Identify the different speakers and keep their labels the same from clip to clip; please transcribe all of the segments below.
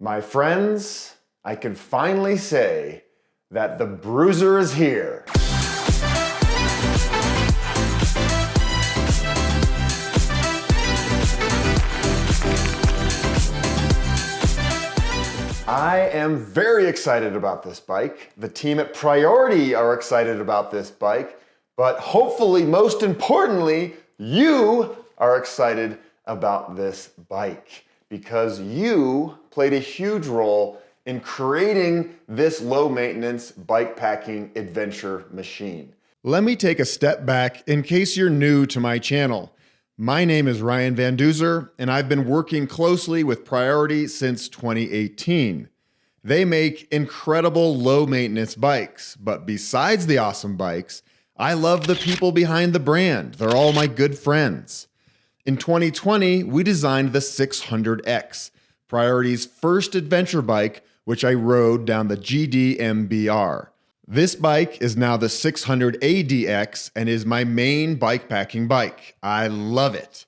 Speaker 1: My friends, I can finally say that the Bruiser is here. I am very excited about this bike. The team at Priority are excited about this bike, but hopefully, most importantly, you are excited about this bike because you played a huge role in creating this low maintenance bikepacking adventure machine. Let me take a step back in case you're new to my channel. My name is Ryan Van Duzer, and I've been working closely with Priority since 2018. They make incredible low maintenance bikes, but besides the awesome bikes, I love the people behind the brand. They're all my good friends. In 2020, we designed the 600X, Priority's first adventure bike, which I rode down the GDMBR. This bike is now the 600ADX and is my main bikepacking bike. I love it.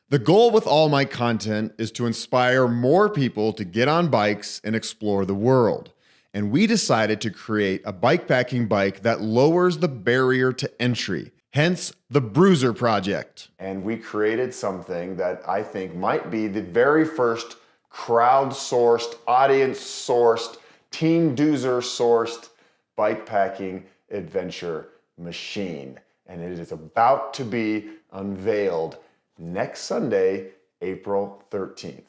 Speaker 1: The goal with all my content is to inspire more people to get on bikes and explore the world. And we decided to create a bikepacking bike that lowers the barrier to entry, hence the Bruiser project. And we created something that I think might be the very first crowdsourced, audience-sourced, Team Duzer sourced bikepacking adventure machine. And it is about to be unveiled next Sunday, April 13th.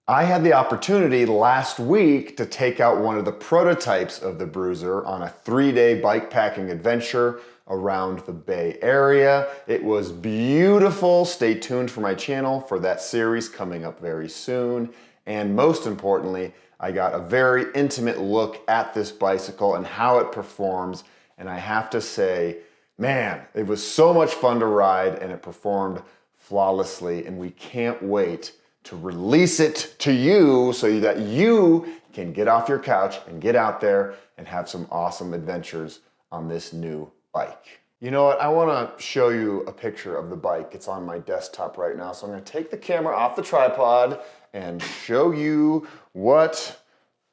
Speaker 1: I had the opportunity last week to take out one of the prototypes of the Bruiser on a 3-day bikepacking adventure around the Bay Area. It was beautiful. Stay tuned for my channel for that series coming up very soon. And most importantly, I got a very intimate look at this bicycle and how it performs. And I have to say, man, it was so much fun to ride and it performed flawlessly. And we can't wait to release it to you so that you can get off your couch and get out there and have some awesome adventures on this new bike. You know what? I want to show you a picture of the bike. It's on my desktop right now. So I'm going to take the camera off the tripod and show you what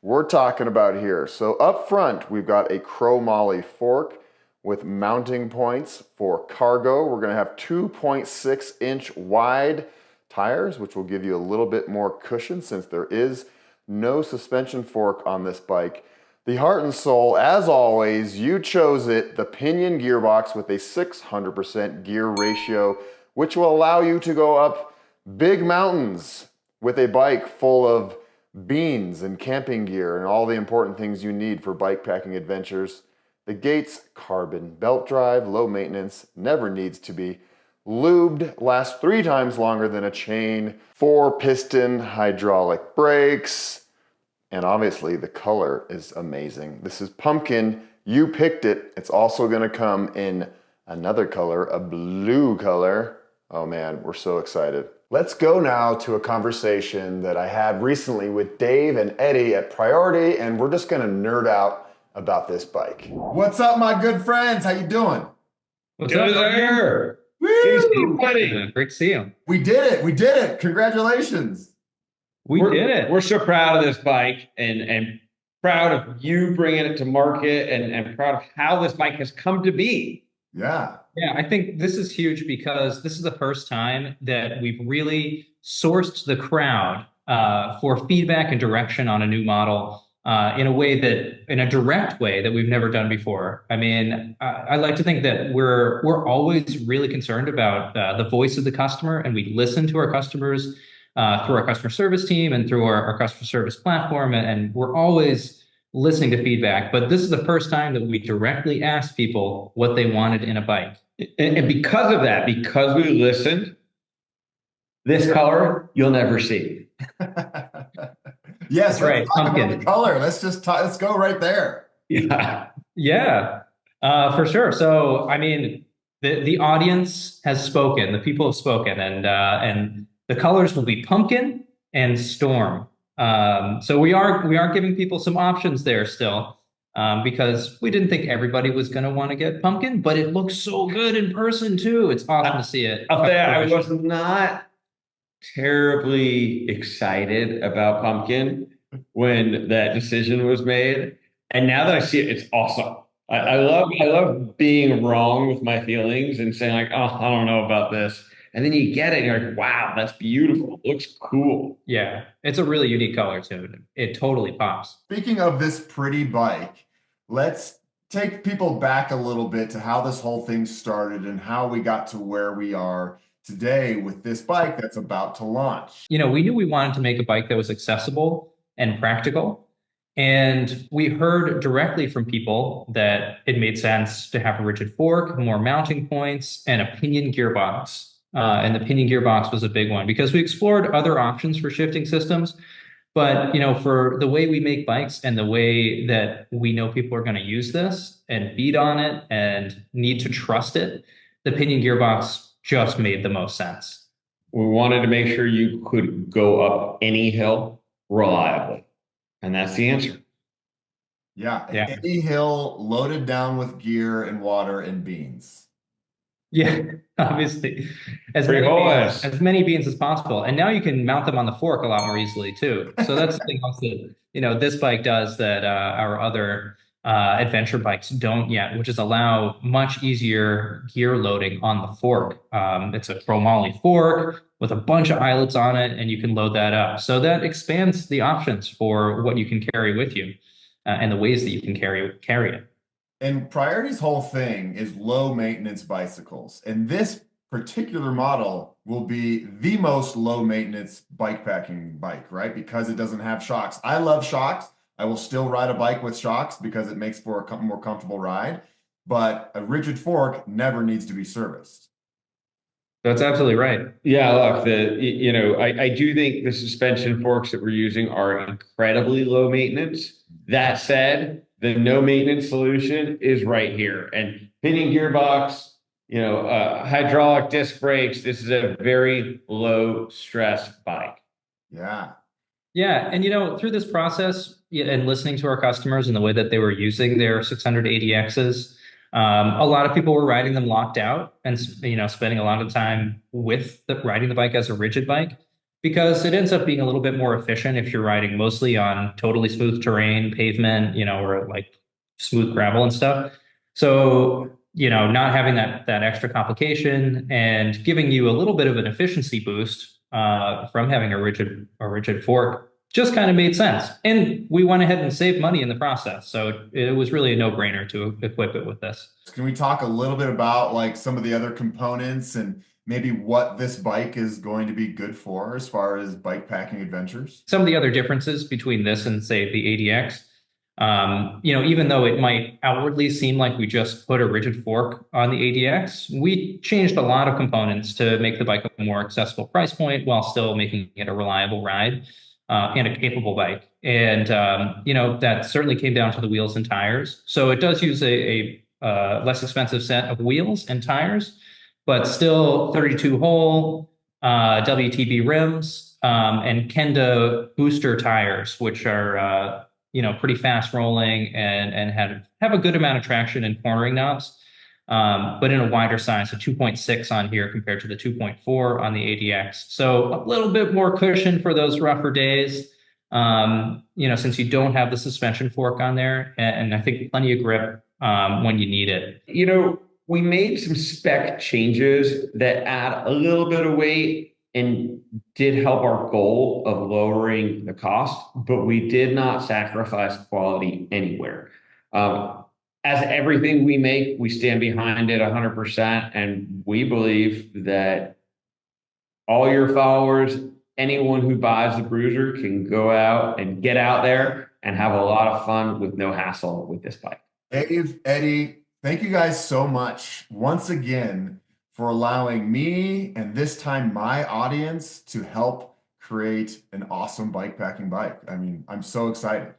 Speaker 1: we're talking about here. So up front, we've got a chromoly fork with mounting points for cargo. We're going to have 2.6-inch wide tires, which will give you a little bit more cushion since there is no suspension fork on this bike. The heart and soul, as always, you chose it, the Pinion gearbox with a 600% gear ratio, which will allow you to go up big mountains with a bike full of beans and camping gear and all the important things you need for bikepacking adventures. The Gates carbon belt drive, low maintenance, never needs to be lubed, lasts 3 times longer than a chain, 4-piston hydraulic brakes, and obviously the color is amazing. This is pumpkin. You picked it. It's also going to come in another color, a blue color. Oh man, we're so excited. Let's go now to a conversation that I had recently with Dave and Eddie at Priority, and we're just going to nerd out about this bike. What's up, my good friends? How you doing?
Speaker 2: What's up, there?
Speaker 1: Woo!
Speaker 2: Great to see you.
Speaker 1: We did it. We did it. Congratulations.
Speaker 2: We did it. We're so proud of this bike and proud of you bringing it to market and proud of how this bike has come to be.
Speaker 1: Yeah.
Speaker 3: Yeah, I think this is huge because this is the first time that we've really sourced the crowd for feedback and direction on a new model in a direct way that we've never done before. I mean, I like to think that we're always really concerned about the voice of the customer, and we listen to our customers through our customer service team and through our customer service platform, and we're always listening to feedback. But this is the first time that we directly asked people what they wanted in a bike.
Speaker 2: And because of that, because we listened, this color you'll never see.
Speaker 1: Yes,
Speaker 3: right.
Speaker 1: Talk about the color. Let's go right there.
Speaker 3: Yeah, for sure. So, I mean, the audience has spoken. The people have spoken, and the colors will be pumpkin and storm. So we are giving people some options there still, because we didn't think everybody was going to want to get pumpkin, but it looks so good in person too. It's awesome to see it.
Speaker 2: I'll say I was not terribly excited about pumpkin. when that decision was made. And now that I see it, it's awesome. I love being wrong with my feelings and saying like, oh, I don't know about this. And then you get it and you're like, wow, that's beautiful. It looks cool.
Speaker 3: Yeah, it's a really unique color too. It totally pops.
Speaker 1: Speaking of this pretty bike, let's take people back a little bit to how this whole thing started and how we got to where we are today with this bike that's about to launch.
Speaker 3: You know, we knew we wanted to make a bike that was accessible and practical. And we heard directly from people that it made sense to have a rigid fork, more mounting points, and a pinion gearbox. And the pinion gearbox was a big one because we explored other options for shifting systems. But, you know, for the way we make bikes and the way that we know people are going to use this and feed on it and need to trust it, the pinion gearbox just made the most sense.
Speaker 2: We wanted to make sure you could go up any hill reliably. And that's the answer.
Speaker 1: Yeah,
Speaker 3: Yeah.
Speaker 1: any hill loaded down with gear and water and beans.
Speaker 3: Yeah, obviously,
Speaker 2: Frijoles.
Speaker 3: as many beans as possible. And now you can mount them on the fork a lot more easily too. So that's something else that, you know, this bike does that our other adventure bikes don't yet, which is allow much easier gear loading on the fork. It's a chromoly fork with a bunch of eyelets on it, and you can load that up. So that expands the options for what you can carry with you and the ways that you can carry it.
Speaker 1: And Priority's whole thing is low maintenance bicycles. And this particular model will be the most low maintenance bikepacking bike, right? Because it doesn't have shocks. I love shocks. I will still ride a bike with shocks because it makes for a more comfortable ride. But a rigid fork never needs to be serviced.
Speaker 3: That's absolutely right.
Speaker 2: Yeah, look, I do think the suspension forks that we're using are incredibly low maintenance. That said, the no maintenance solution is right here. And pinion gearbox, hydraulic disc brakes. This is a very low stress bike.
Speaker 1: Yeah.
Speaker 3: Yeah. And, you know, through this process and listening to our customers and the way that they were using their 680Xs, a lot of people were riding them locked out and, you know, spending a lot of time with riding the bike as a rigid bike because it ends up being a little bit more efficient if you're riding mostly on totally smooth terrain, pavement, you know, or like smooth gravel and stuff. So, you know, not having that extra complication and giving you a little bit of an efficiency boost from having a rigid fork just kind of made sense. And we went ahead and saved money in the process. So it was really a no-brainer to equip it with this.
Speaker 1: Can we talk a little bit about like some of the other components and maybe what this bike is going to be good for as far as bike packing adventures?
Speaker 3: Some of the other differences between this and say the ADX, you know, even though it might outwardly seem like we just put a rigid fork on the ADX, we changed a lot of components to make the bike a more accessible price point while still making it a reliable ride and a capable bike. And, you know, that certainly came down to the wheels and tires. So it does use a less expensive set of wheels and tires, but still 32 hole WTB rims and Kenda booster tires, which are you know, pretty fast rolling and have a good amount of traction in cornering knobs, but in a wider size, so 2.6 on here compared to the 2.4 on the ADX. So a little bit more cushion for those rougher days, you know, since you don't have the suspension fork on there, and I think plenty of grip when you need it.
Speaker 2: You know, we made some spec changes that add a little bit of weight and did help our goal of lowering the cost, but we did not sacrifice quality anywhere. As everything we make, we stand behind it 100%, and we believe that all your followers, anyone who buys the Bruiser can go out and get out there and have a lot of fun with no hassle with this bike.
Speaker 1: Dave, Eddie, thank you guys so much once again for allowing me and this time my audience to help create an awesome bikepacking bike. I mean, I'm so excited.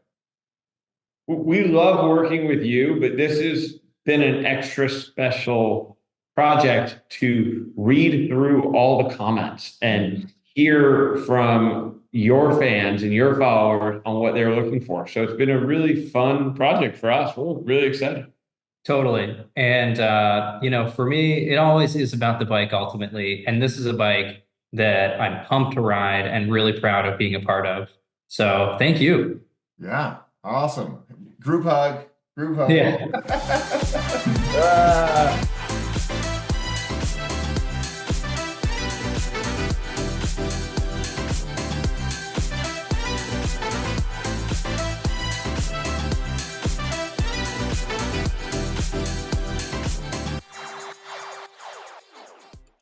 Speaker 2: We love working with you, but this has been an extra special project to read through all the comments and hear from your fans and your followers on what they're looking for. So it's been a really fun project for us. We're really excited.
Speaker 3: Totally. And, you know, for me, it always is about the bike ultimately. And this is a bike that I'm pumped to ride and really proud of being a part of. So thank you.
Speaker 1: Yeah, awesome. Group hug. Group hug.
Speaker 3: Yeah.